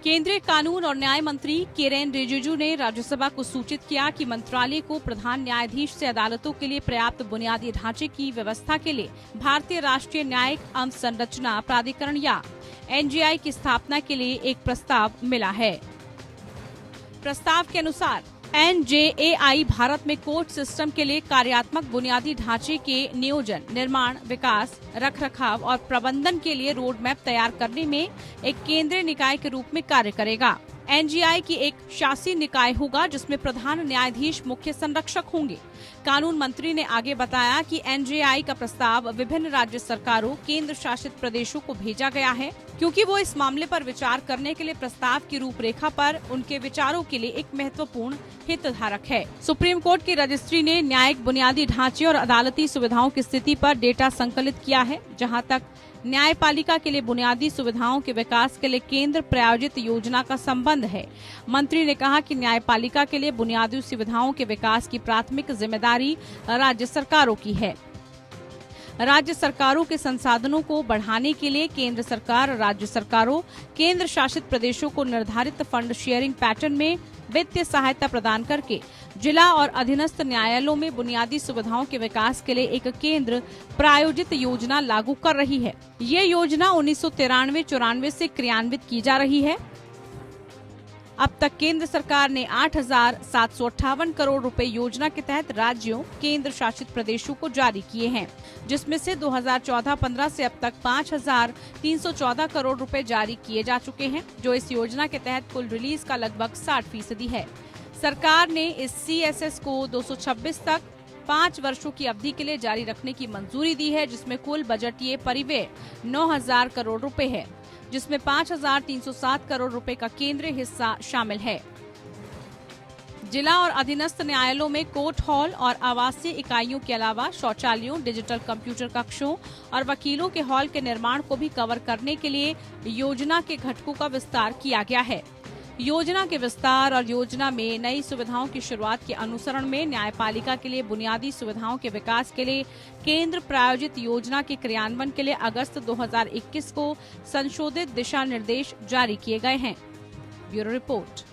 केंद्रीय कानून और न्याय मंत्री किरेन रिजिजू ने राज्यसभा को सूचित किया कि मंत्रालय को प्रधान न्यायाधीश से अदालतों के लिए पर्याप्त बुनियादी ढांचे की व्यवस्था के लिए भारतीय राष्ट्रीय न्यायिक अवसंरचना प्राधिकरण या एनजीआई की स्थापना के लिए एक प्रस्ताव मिला है। प्रस्ताव के अनुसार एनजेएआई भारत में कोर्ट सिस्टम के लिए कार्यात्मक बुनियादी ढांचे के नियोजन, निर्माण, विकास, रखरखाव और प्रबंधन के लिए रोड मैप तैयार करने में एक केंद्रीय निकाय के रूप में कार्य करेगा। एनजीआई की एक शासी निकाय होगा जिसमें प्रधान न्यायाधीश मुख्य संरक्षक होंगे। कानून मंत्री ने आगे बताया कि एनजीआई का प्रस्ताव विभिन्न राज्य सरकारों, केंद्र शासित प्रदेशों को भेजा गया है क्योंकि वो इस मामले पर विचार करने के लिए प्रस्ताव की रूपरेखा पर उनके विचारों के लिए एक महत्वपूर्ण हितधारक है। सुप्रीम कोर्ट की रजिस्ट्री ने न्यायिक बुनियादी ढांचे और अदालती सुविधाओं की स्थिति पर डेटा संकलित किया है। जहां तक न्यायपालिका के लिए बुनियादी सुविधाओं के विकास के लिए केंद्र प्रायोजित योजना का संबंध है, मंत्री ने कहा कि न्यायपालिका के लिए बुनियादी सुविधाओं के विकास की प्राथमिक जिम्मेदारी राज्य सरकारों की है। राज्य सरकारों के संसाधनों को बढ़ाने के लिए केंद्र सरकार राज्य सरकारों, केंद्र शासित प्रदेशों को निर्धारित फंड शेयरिंग पैटर्न में वित्तीय सहायता प्रदान करके जिला और अधीनस्थ न्यायालयों में बुनियादी सुविधाओं के विकास के लिए एक केंद्र प्रायोजित योजना लागू कर रही है। ये योजना 1993-94 से क्रियान्वित की जा रही है। अब तक केंद्र सरकार ने 8,758 करोड़ रुपए योजना के तहत राज्यों, केंद्र शासित प्रदेशों को जारी किए हैं, जिसमें से 2014-15 से अब तक 5,314 करोड़ रुपए जारी किए जा चुके हैं, जो इस योजना के तहत कुल रिलीज का लगभग 60% है। सरकार ने इस सीएसएस को 226 तक 5 वर्षों की अवधि के लिए जारी रखने की मंजूरी दी है, जिसमें कुल बजटीय परिव्यय 9,000 करोड़ रुपए है, जिसमें 5,307 करोड़ रुपए का केंद्रीय हिस्सा शामिल है। जिला और अधीनस्थ न्यायालयों में कोर्ट हॉल और आवासीय इकाइयों के अलावा शौचालयों, डिजिटल कंप्यूटर कक्षों और वकीलों के हॉल के निर्माण को भी कवर करने के लिए योजना के घटकों का विस्तार किया गया है। योजना के विस्तार और योजना में नई सुविधाओं की शुरुआत के अनुसरण में न्यायपालिका के लिए बुनियादी सुविधाओं के विकास के लिए केंद्र प्रायोजित योजना के क्रियान्वयन के लिए अगस्त 2021 को संशोधित दिशा निर्देश जारी किए गए हैं। Bureau report.